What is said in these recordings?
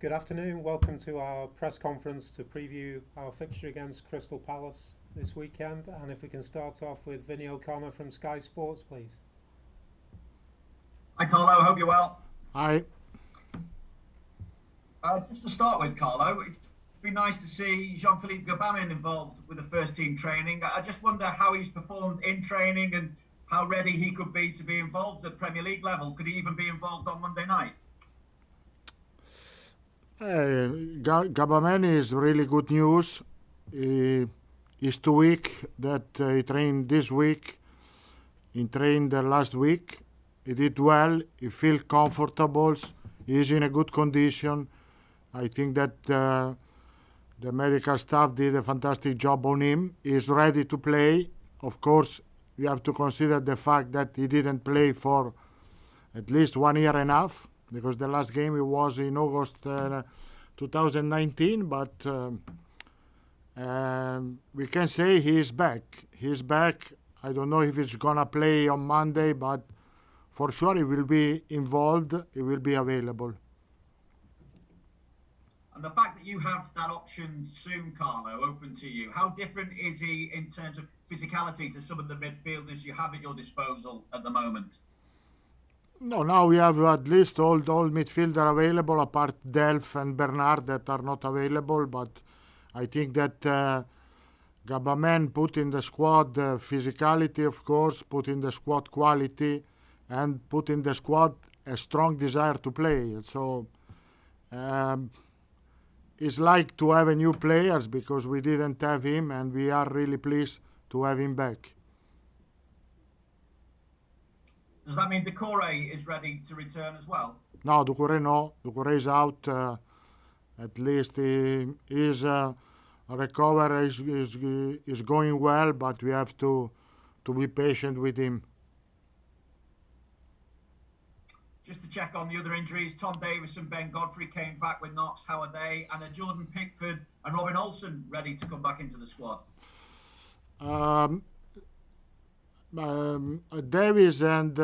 Good afternoon. Welcome to our press conference to preview our fixture against Crystal Palace this weekend. And if we can start off with Vinny O'Connor from Sky Sports, please. Hi, Carlo. I hope you're well. Hi. Just to start with, Carlo, it's been nice to see Jean-Philippe Gbamin involved with the first team training. I just wonder how he's performed in training and how ready he could be to be involved at Premier League level. Could he even be involved on Monday night? Gbamin is really good news. He's 2 weeks that he trained this week. He trained last week. He did well. He feels comfortable. He's in a good condition. I think that the medical staff did a fantastic job on him. He's ready to play. Of course, we have to consider the fact that he didn't play for at least 1 year and a half, because the last game it was in August 2019, but we can say he is back. He's back. I don't know if he's going to play on Monday, but for sure he will be involved, he will be available. And the fact that you have that option soon, Carlo, open to you, how different is he in terms of physicality to some of the midfielders you have at your disposal at the moment? No, now we have at least all midfielder available, apart Delph and Bernard that are not available. But I think that Gbamin put in the squad physicality, of course, put in the squad quality, and put in the squad a strong desire to play. So it's like to have a new players, because we didn't have him, and we are really pleased to have him back. Does that mean Decore is ready to return as well? No, Decore no. Decore is out. At least his recovery is going well, but we have to be patient with him. Just to check on the other injuries, Tom Davis and Ben Godfrey came back with knocks. How are they? And are Jordan Pickford and Robin Olsen ready to come back into the squad? Davis and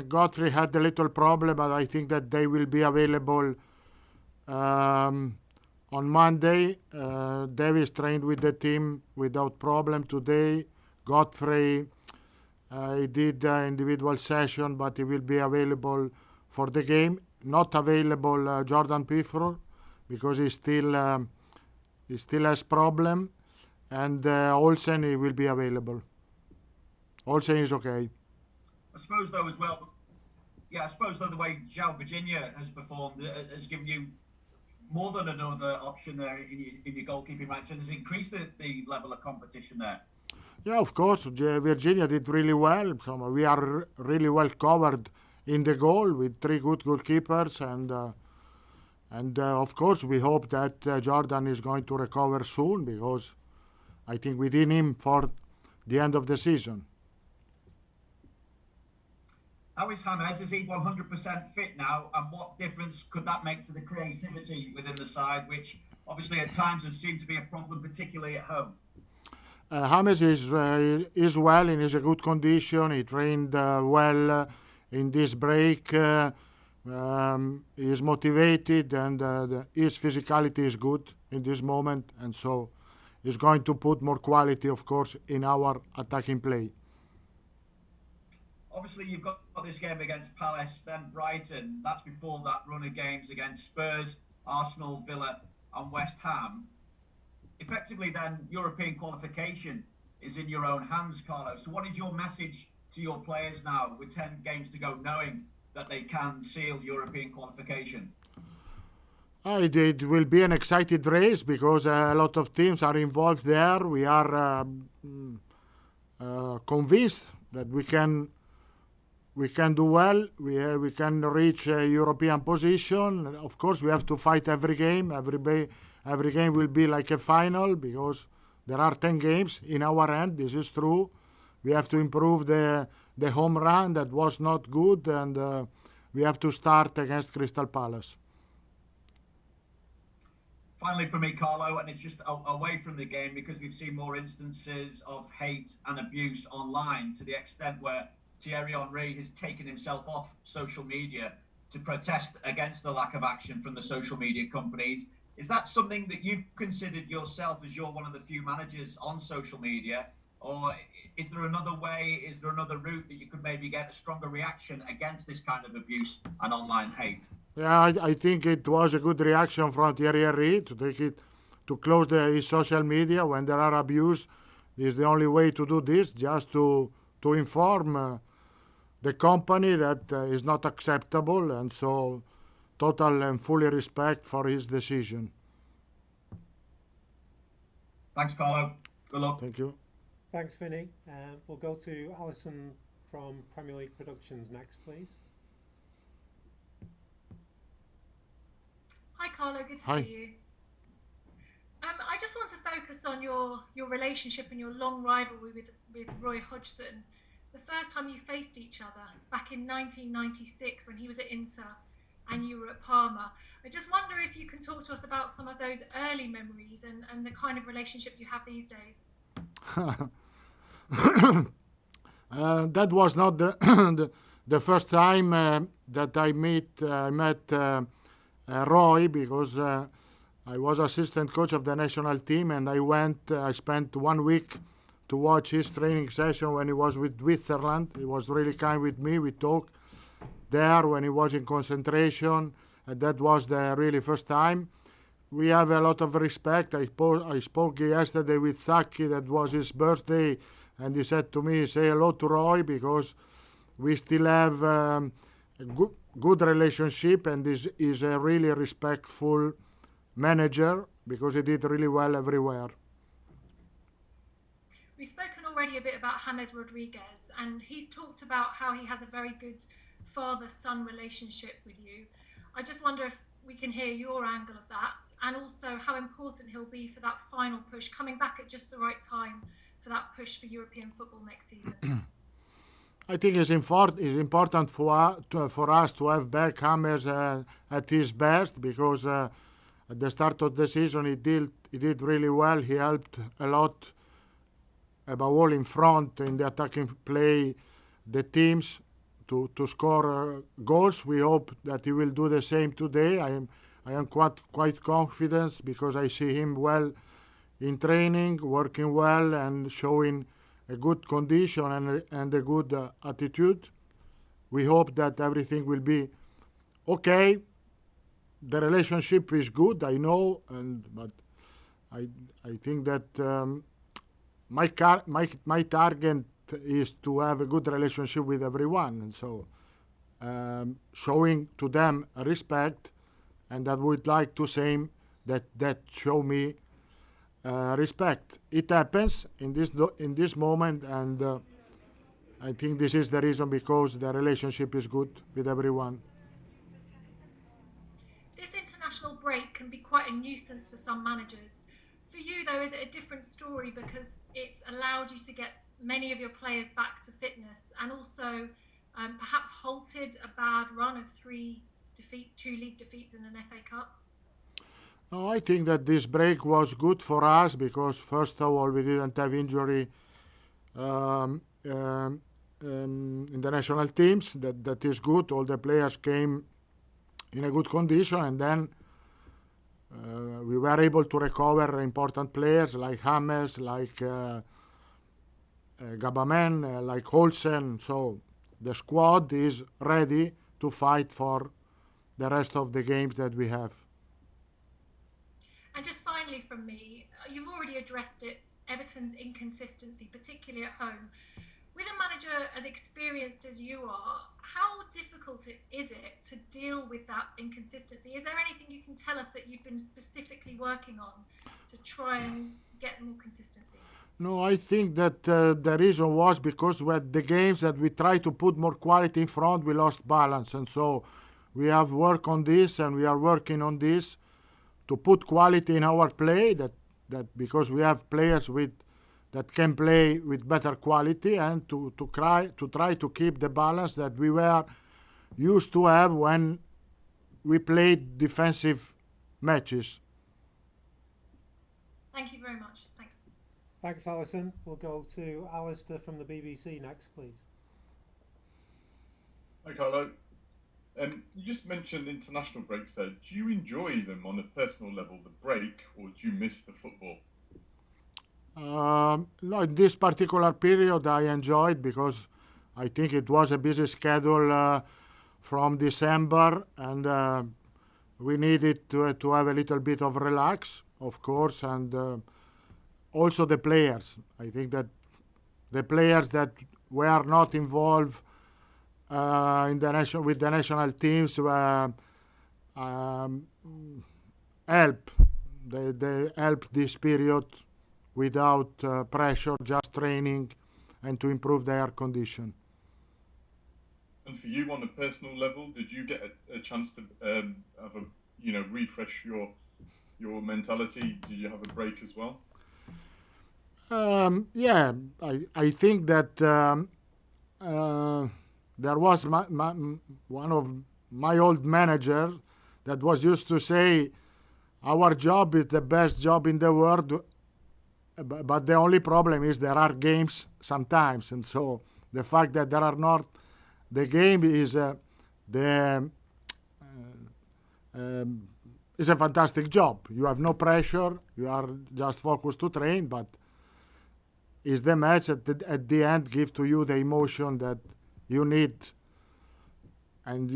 Godfrey had a little problem, but I think that they will be available on Monday. Davis trained with the team without problem today. Godfrey, he did individual session, but he will be available for the game. Not available Jordan Pickford, because he still has problem, and Olsen he will be available. Olsen is okay. I suppose though as well. Yeah, I suppose though the way João Virginia has performed has given you more than another option there in your goalkeeping ranks, and has increased the level of competition there. Yeah, of course, Virginia did really well. So we are really well covered in the goal with 3 good goalkeepers, and of course we hope that Jordan is going to recover soon, because I think we need him for the end of the season. How is James? Is he 100% fit now? And what difference could that make to the creativity within the side, which obviously at times has seemed to be a problem, particularly at home? James is well and is a good condition. He trained well in this break. He is motivated, and his physicality is good in this moment, and so he's going to put more quality, of course, in our attacking play. Obviously, you've got this game against Palace, then Brighton. That's before that run of games against Spurs, Arsenal, Villa, and West Ham. Effectively, then, European qualification is in your own hands, Carlo. So what is your message to your players now, with 10 games to go, knowing that they can seal European qualification? It will be an exciting race, because a lot of teams are involved there. We are convinced that we can do well. We can reach a European position. Of course, we have to fight every game. Every game will be like a final, because there are 10 games in our hand. This is true. We have to improve the home run that was not good, and we have to start against Crystal Palace. Finally for me, Carlo, and it's just away from the game, because we've seen more instances of hate and abuse online, to the extent where Thierry Henry has taken himself off social media to protest against the lack of action from the social media companies. Is that something that you've considered yourself, as you're one of the few managers on social media? Or is there another way, is there another route that you could maybe get a stronger reaction against this kind of abuse and online hate? Yeah, I think it was a good reaction from Thierry Henry to take it, to close his social media when there are abuse. This is the only way to do this, just to inform the company that is not acceptable, and so total and fully respect for his decision. Thanks, Carlo. Good luck. Thank you. Thanks, Vinny. We'll go to Alison from Premier League Productions next, please. Hi, Carlo. Good to Hi. see you. I just want to focus on your relationship and your long rivalry with Roy Hodgson. The first time you faced each other back in 1996 when he was at Inter and you were at Parma. I just wonder if you can talk to us about some of those early memories and the kind of relationship you have these days. That was not the first time that I met Roy, because I was assistant coach of the national team, and I spent 1 week to watch his training session when he was with Switzerland. He was really kind with me. We talked there when he was in concentration, and that was the really first time. We have a lot of respect. I spoke yesterday with Saki, that was his birthday, and he said to me, say hello to Roy, because we still have a good relationship, and this is a really respectful manager, because he did really well everywhere. We've spoken already a bit about James Rodriguez, and he's talked about how he has a very good father-son relationship with you. I just wonder if we can hear your angle of that, and also how important he'll be for that final push, coming back at just the right time for that push for European football next season. I think it's important for us to have back James at his best, because at the start of the season he did really well. He helped a lot, above all in front, in the attacking play, the teams to score goals. We hope that he will do the same today. I am quite confident, because I see him well in training, working well and showing a good condition and a good attitude. We hope that everything will be okay. The relationship is good, I know, but I think that my target is to have a good relationship with everyone, and so showing to them respect, and I would like to say that show me respect. It happens in this moment, and I think this is the reason, because the relationship is good with everyone. This international break can be quite a nuisance for some managers. For you, though, is it a different story because it's allowed you to get many of your players back to fitness, and also perhaps halted a bad run of 2 league defeats in an FA Cup? No, I think that this break was good for us, because first of all we didn't have injury in the national teams. That is good. All the players came in a good condition, and then we were able to recover important players like James, like Gabamen, like Hodgson. So the squad is ready to fight for the rest of the games that we have. And just finally from me, you've already addressed it, Everton's inconsistency, particularly at home. With a manager as experienced as you are, how difficult is it to deal with that inconsistency? Is there anything you can tell us that you've been specifically working on to try and get more consistency? No, I think that the reason was because with the games that we tried to put more quality in front, we lost balance. And so we have worked on this, and we are working on this to put quality in our play, that because we have players that can play with better quality, and to try to keep the balance that we were used to have when we played defensive matches. Thank you very much. Thanks. Thanks, Alison. We'll go to Alistair from the BBC next, please. Hi, Carlo. You just mentioned international breaks there. Do you enjoy them on a personal level, the break, or do you miss the football? No, in this particular period I enjoyed because I think it was a busy schedule from December, and we needed to have a little bit of relax, of course, and also the players. I think that the players that were not involved in the with the national teams help. They help this period without pressure, just training, and to improve their condition. And for you, on a personal level, did you get a chance to have a refresh your mentality? Did you have a break as well? Yeah, I think that there was one of my old managers that was used to say, our job is the best job in the world, but the only problem is there are games sometimes, and so the fact that there are not, the game is is a fantastic job. You have no pressure, you are just focused to train, but is the match at the end give to you the emotion that you need, and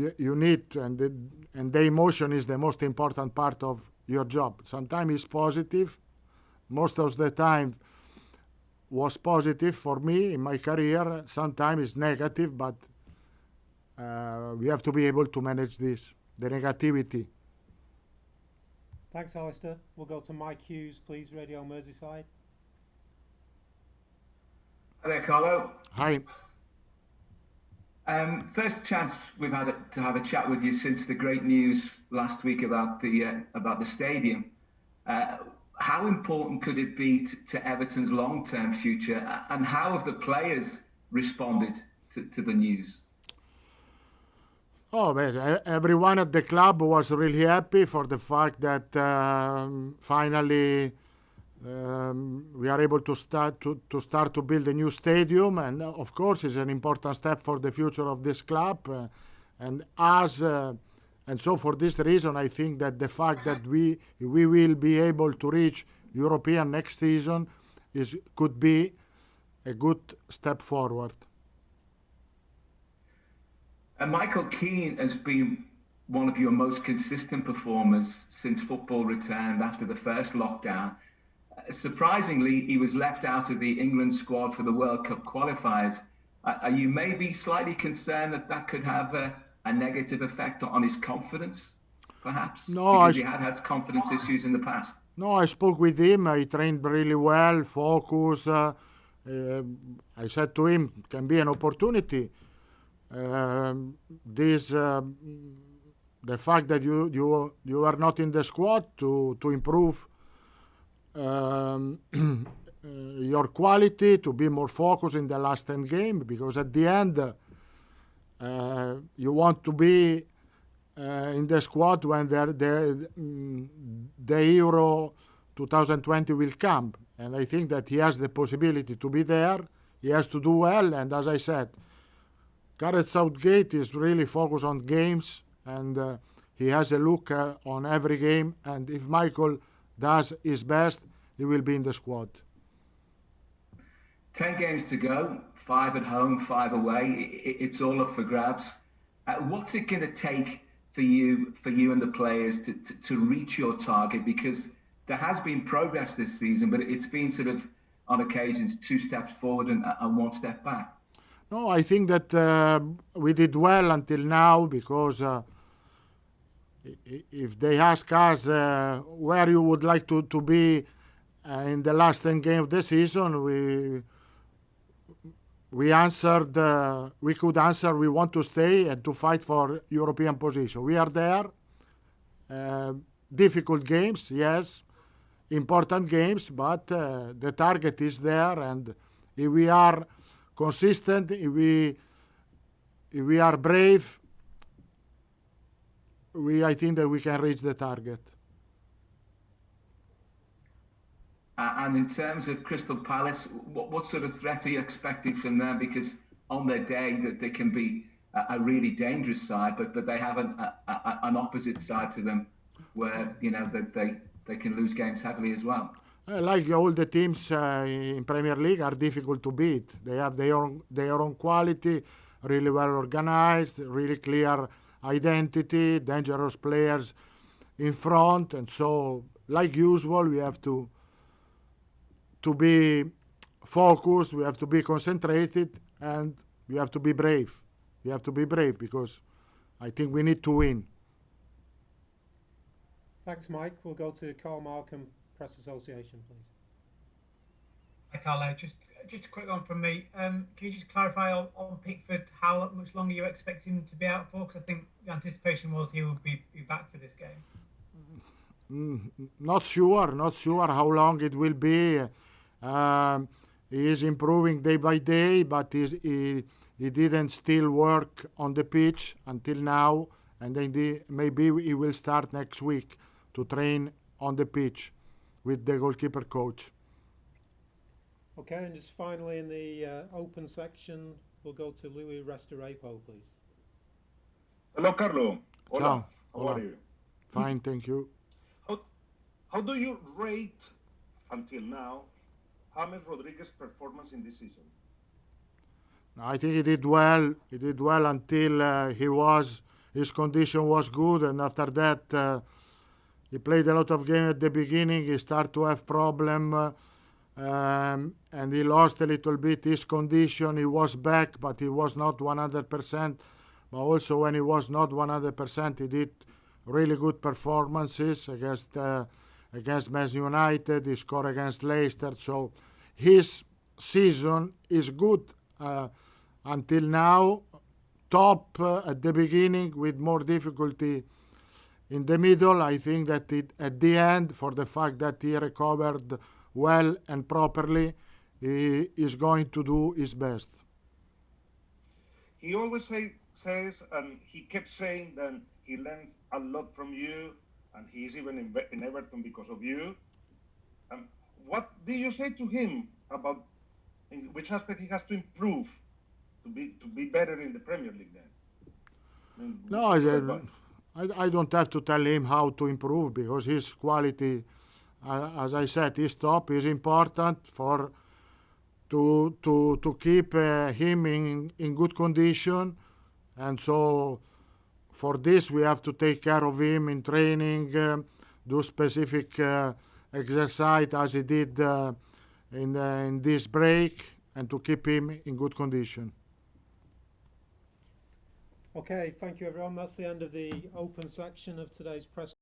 and the emotion is the most important part of your job. Sometimes it's positive, most of the time was positive for me in my career. Sometimes it's negative, but we have to be able to manage this, the negativity. Thanks, Alistair. We'll go to Mike Hughes, please, Radio Merseyside. Hi there, Carlo. Hi. First chance we've had to have a chat with you since the great news last week about the stadium. How important could it be to Everton's long-term future, and how have the players responded to the news? Oh, everyone at the club was really happy for the fact that finally we are able to start to build a new stadium, and of course it's an important step for the future of this club, and so for this reason I think that the fact that we will be able to reach European next season could be a good step forward. And Michael Keane has been one of your most consistent performers since football returned after the first lockdown. Surprisingly, he was left out of the England squad for the World Cup qualifiers. Are you maybe slightly concerned that could have a negative effect on his confidence, perhaps? No, because he has confidence issues in the past. No, I spoke with him. He trained really well, focus. I said to him, it can be an opportunity. The fact that you are not in the squad to improve your quality, to be more focused in the last 10 games, because at the end you want to be in the squad when the Euro 2020 will come, and I think that he has the possibility to be there. He has to do well, and as I said, Gareth Southgate is really focused on games, and he has a look on every game, and if Michael does his best, he will be in the squad. 10 games to go, 5 at home, 5 away. It's all up for grabs. What's it going to take for you and the players to reach your target? Because there has been progress this season, but it's been sort of, on occasions, 2 steps forward and 1 step back. No, I think that we did well until now, because if they ask us where you would like to be in the last 10 games of the season, we answered, we could answer we want to stay and to fight for European position. We are there. Difficult games, yes. Important games, but the target is there, and if we are consistent, if we are brave, I think that we can reach the target. And in terms of Crystal Palace, what sort of threat are you expecting from them? Because on their day, that they can be a really dangerous side, but they have an opposite side to them where, you know, that they can lose games heavily as well. Like all the teams in Premier League are difficult to beat. They have their own quality, really well organized, really clear identity, dangerous players in front, and so like usual we have to be focused, we have to be concentrated, and we have to be brave. We have to be brave because I think we need to win. Thanks, Mike. We'll go to Carl Markham, Press Association, please. Hi, Carlo. Just a quick one from me. Can you just clarify on Pickford how much longer you expect him to be out for? Because I think the anticipation was he would be back for this game. Not sure how long it will be. He is improving day by day, but he didn't still work on the pitch until now, and then maybe he will start next week to train on the pitch with the goalkeeper coach. Okay, and just finally in the open section, we'll go to Louis Restrepo, please. Hello, Carlo. Hola. Ciao. How Hola. are you? Fine, thank you. How do you rate, until now, James Rodriguez's performance in this season? I think he did well. He did well until his condition was good, and after that he played a lot of games at the beginning. He started to have problem, and he lost a little bit his condition. He was back, but he was not 100%. But also when he was not 100%, he did really good performances against Man United. He scored against Leicester. So his season is good until now. Top at the beginning with more difficulty in the middle. I think that at the end, for the fact that he recovered well and properly, he is going to do his best. He always says, and he kept saying that he learned a lot from you, and he's even in Everton because of you. What do you say to him about in which aspect he has to improve to be better in the Premier League then? No, I don't have to tell him how to improve because his quality, as I said, his top is important to keep him in good condition, and so for this we have to take care of him in training, do specific exercise as he did in this break, and to keep him in good condition. Okay, thank you everyone. That's the end of the open section of today's press